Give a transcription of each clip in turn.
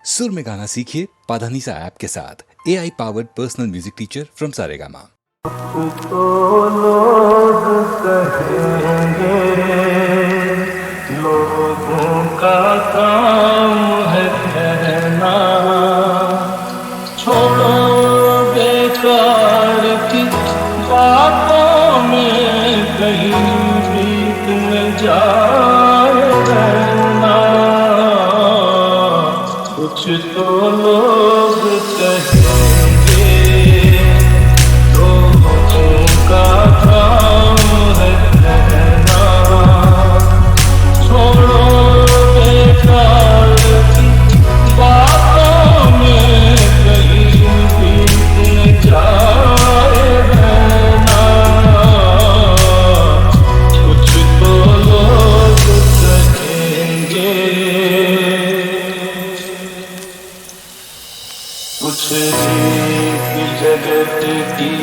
सुर में गाना सीखिए पाधानीसा ऐप के साथ। AI powered personal music teacher from Saregama. तो लोग कहेंगे, लोगों का काम है कहना, छोड़ो बेकार की बातों में कहीं बीत न जाए रहना। कुछ तो लोग कहेंगे, लोगों का काम है कहना, छोड़ो बेकार की बातों में कहीं बीत न जाए रहना। कुछ तो लोग कहेंगे, कुछ रीत जगत की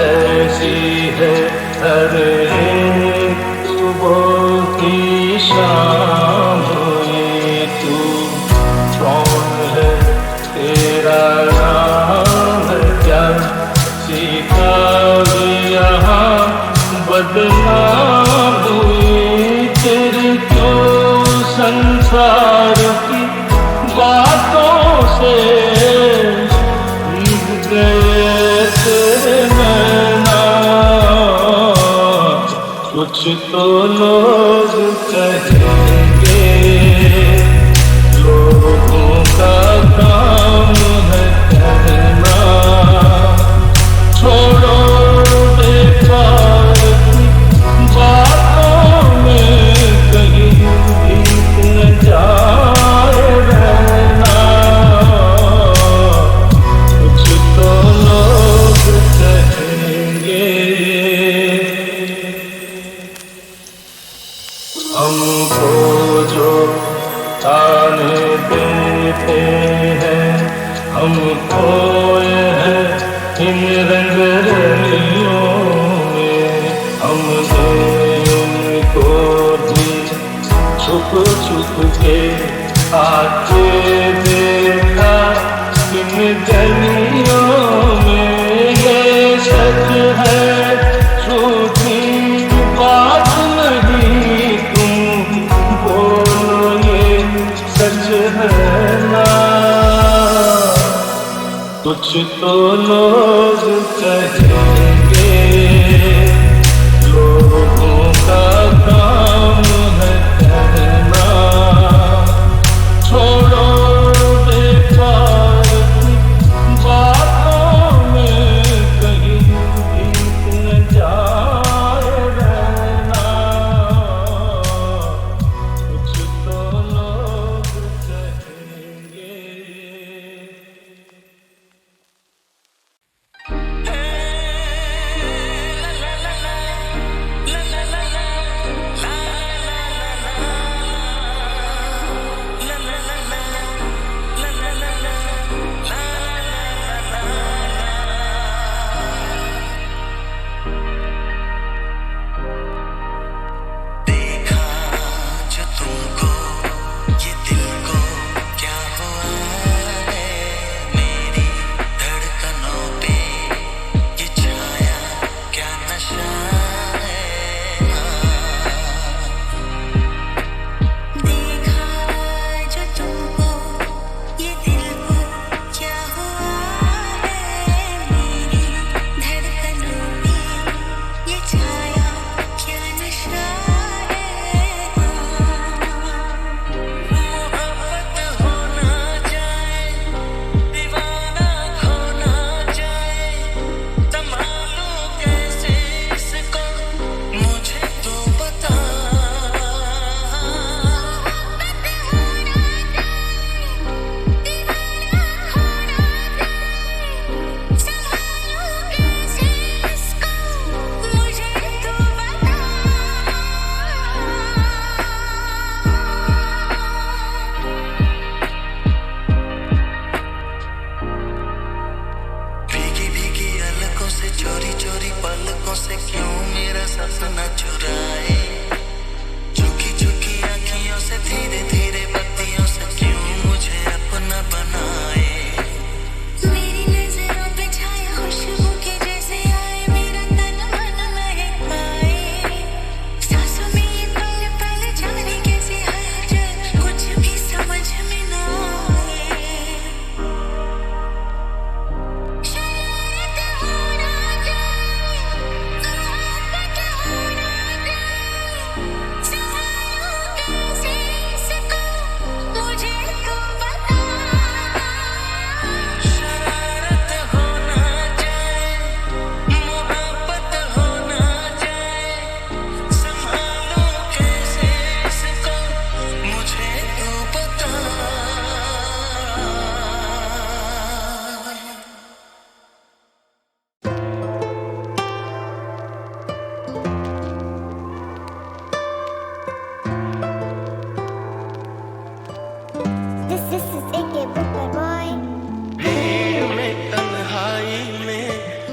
ऐसी है, हर एक सुबह की शाम हुई। तू कौन है, तेरा नाम है क्या, सीखा भी यहाँ बदनाम हुई। तेरी क्यों संसार की बातों से भीग गए तेरे नैना। कुछ तो लोग कहेंगे, लोगों का काम है कहना, छोड़ो बेकार की बातों में कहीं बीत न जाए रहना। कुछ तो लोग कहेंगे, हमको जो ताने देते हैं, हम खोए हैं इन रंग रलियों में। हमने उनको भी छुप छुप के आते देखा इन गलियों में। ये सच है झूठी बात नहीं, तुम बोलो ये सच है ना। कुछ तो लोग कहेंगे, लोगों का काम है कहना, छोड़ो बेकार की बातों में कहीं बीत न जाए रहना। कुछ तो लोग कहेंगे। AK Booker Boy. भीड़ में तन्हाई में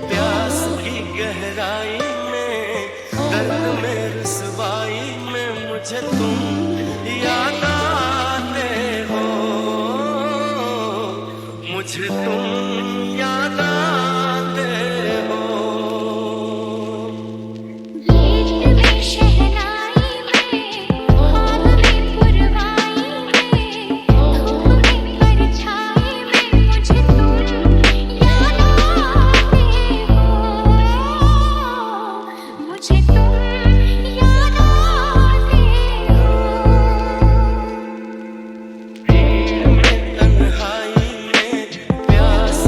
प्यास की गहराई में दर्द में रुसवाई में मुझे तुम याद आते हो, मुझे तुम याद आते हो। गीत में शहनाई में हाल में पुरवाई में धूप में परछाई में मुझे तुम याद आते हो, मुझे तुम याद आते हो। भीड़ में तन्हाई में प्यास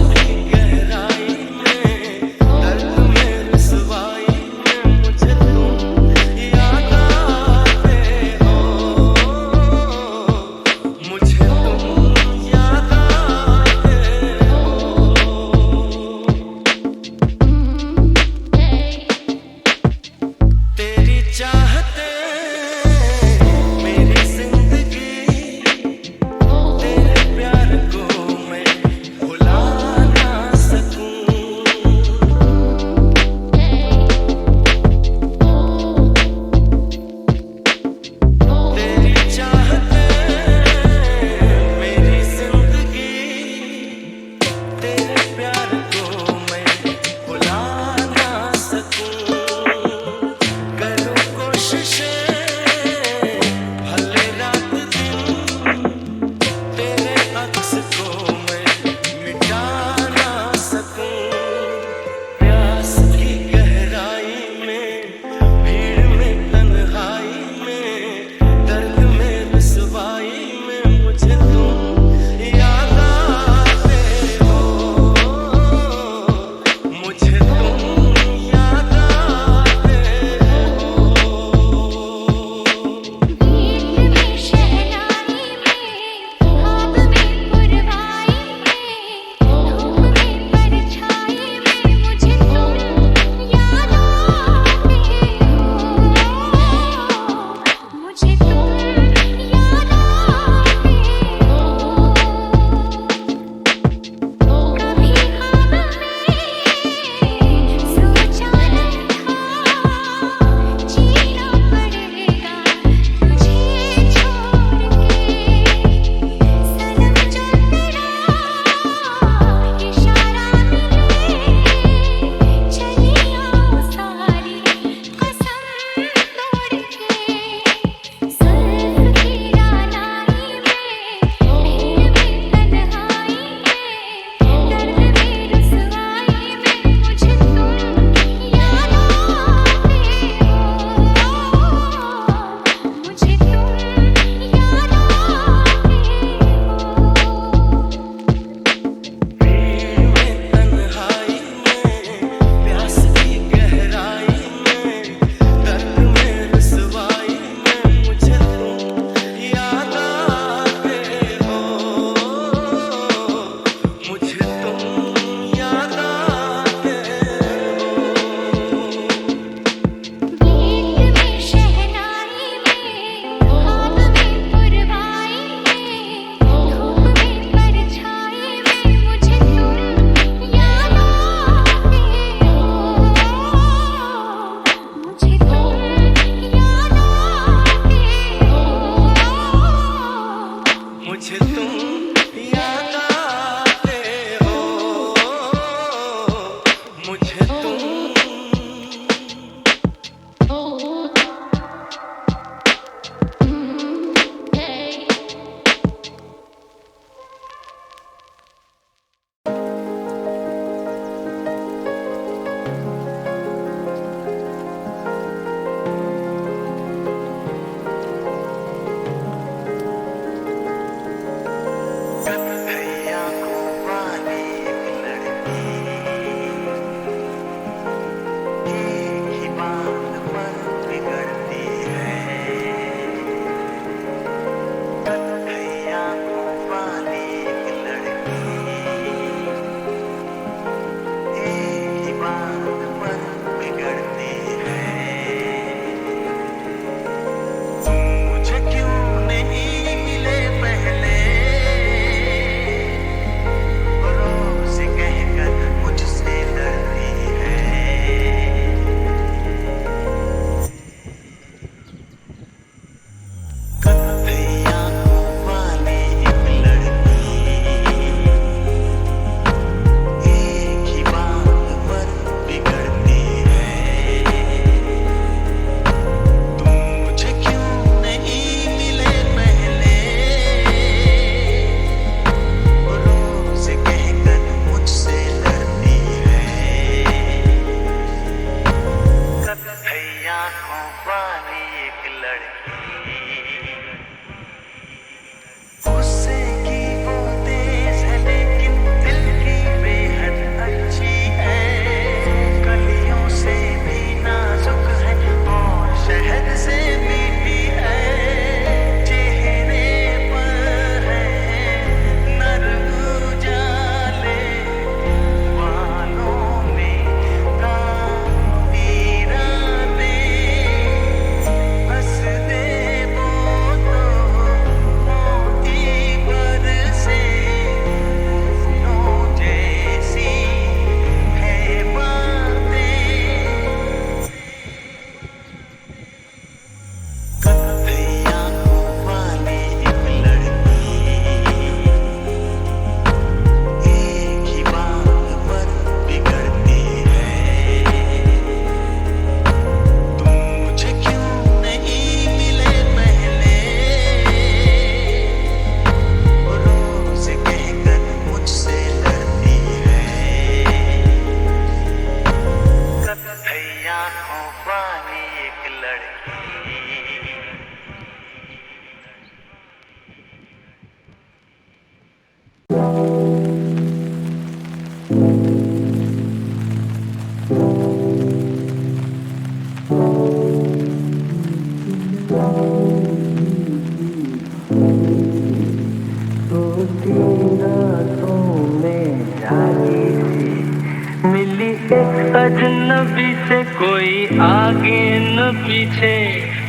सोती रातों में जागी सी मिली एक अजनबी से, कोई आगे न पीछे,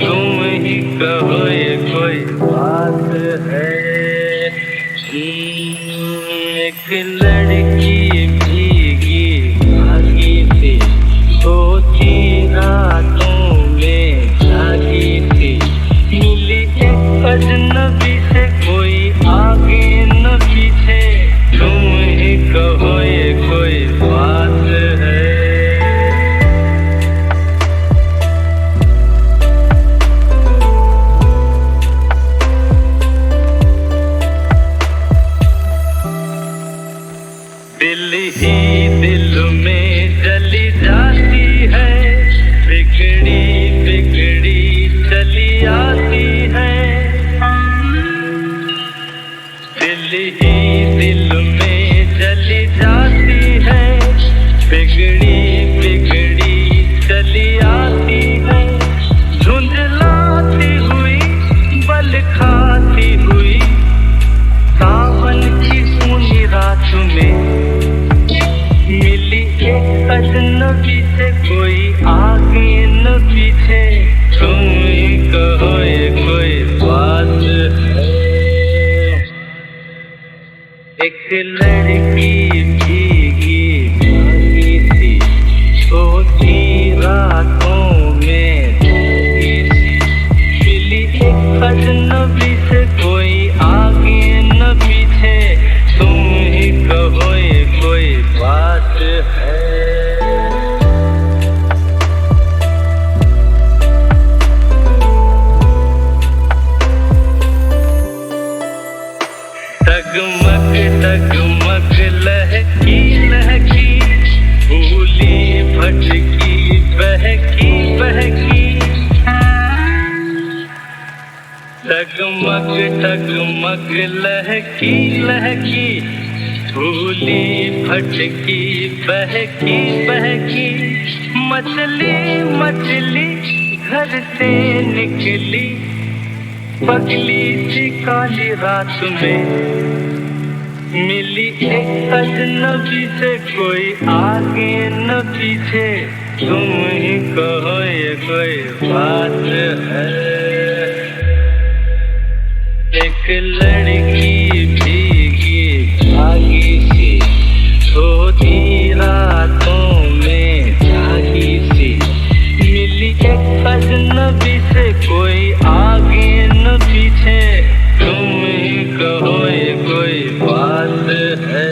तुम ही कहो ये कोई बात है। एक लड़की भीगी भागी सी सोती रातों में जागी सी मिली एक अजनबी से, कोई आगे न पीछे, तुम ही कहो ये कोई बात है। दिल ही दिल में जली जाती है, बिगड़ी बिगड़ी चली आती है। दिल ही दिल में जली जाती है, बिगड़ी बिगड़ी चली आती है। झुंझलाती हुई बल खाती हुई सावन की सूनी रात में मिली एक अजनबी से, कोई आगे न पीछे, तुम ही कहो ये कोई बात है। एक लड़की भीगी भागी सी सोती रातों में जागी सी मिली एक अजनबी से, कोई आगे न पीछे, तुम ही कहो ये कोई बात है। डगमग डगमग लहकी लहकी भूली भटकी बहकी बहकी। डगमग डगमग लहकी लहकी भूली भटकी बहकी बहकी। मछली मछली घर से निकली पगली सी काली रात में मिली एक अजनबी से, कोई आगे न पीछे, तुम ही कहो ये कोई बात है। एक लड़की भीगी भागी सी सोती रातों में जागी सी मिली एक अजनबी से, कोई आगे न पीछे, तुम ही कहो ये कोई बात है।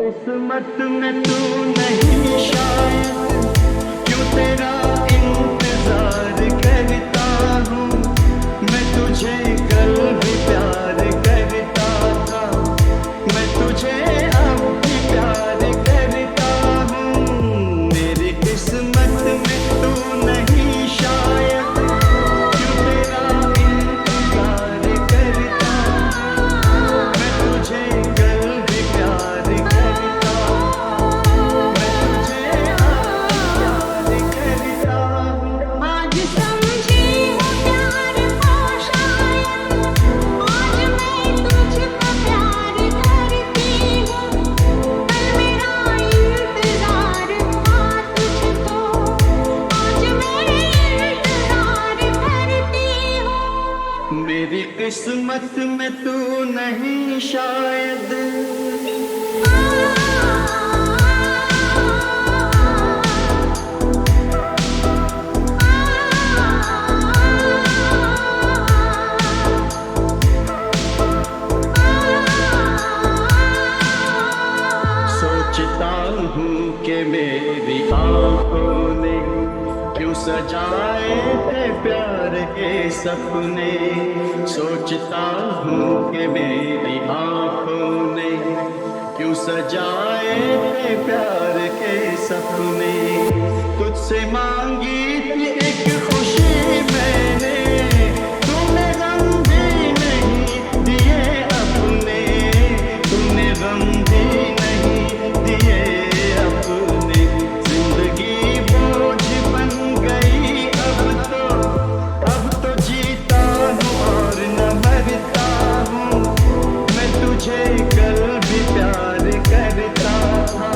किस्मत में तू नहीं शायद, क्यों तेरा इंतजार करता हूँ मैं, तुझे कल भी प्यार करता था, मैं तुझे अब भी प्यार करता हूँ। मेरी किस्मत में तू नहीं शायद, क्यों तेरा इंतजार करता, मैं तुझे कल भी प्यार करता, मैं तुझे अब भी प्यार करता हूँ। आज समझी हूँ प्यार को शायद, आज मैं तुझको प्यार करती हूँ, कल मेरा इंतजार था तुझको, आज मैं इंतजार करती हूँ। मेरी किस्मत में तू नहीं शायद। सोचता हूँ कि मेरी आंखों ने क्यों सजाए थे प्यार के सपने, सोचता हूँ कि मेरी आंखों ने क्यों सजाए थे प्यार के सपने। तुझसे मांगी थी एक खुशी मैंने, तूने गम भी नहीं दिए अपने, तूने गम भी नहीं दिए अपने। जिंदगी बोझ बन गई अब तो जीता हूँ और न मरता हूँ मैं, तुझे कल भी प्यार करता था,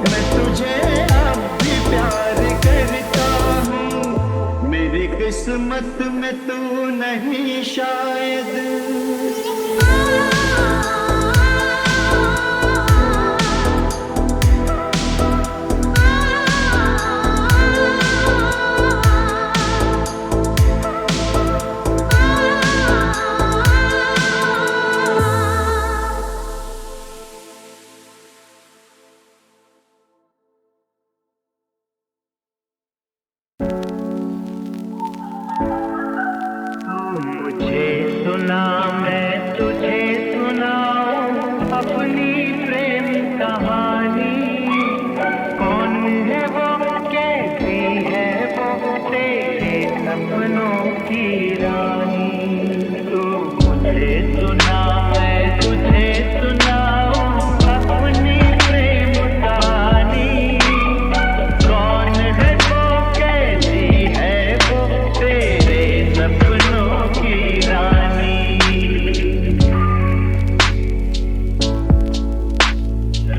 मैं तुझे अब भी प्यार करता हूँ। मेरी किस्मत में तू नहीं शायद। मुझे सुना मैं तुझे सुनाऊं अपनी प्रेम कहानी, कौन है वो कैसी है वो तेरे सपनों की रानी। तू मुझे सुना मैं तुझे सुनाऊं अपनी प्रेम कहानी, कौन है वो कैसी है वो तेरे सपनों की रानी।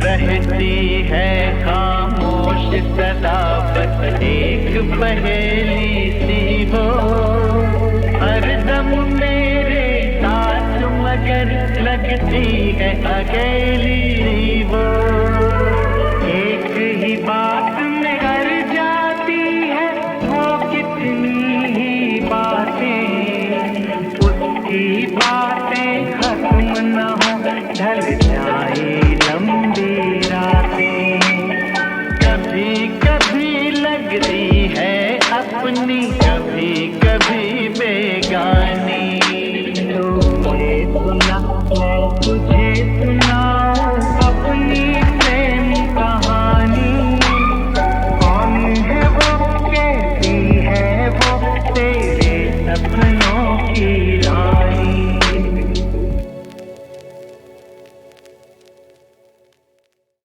रहती है खामोश सदा बस एक पहेली सी वो, हरदम मेरे साथ मगर लगती है अकेली।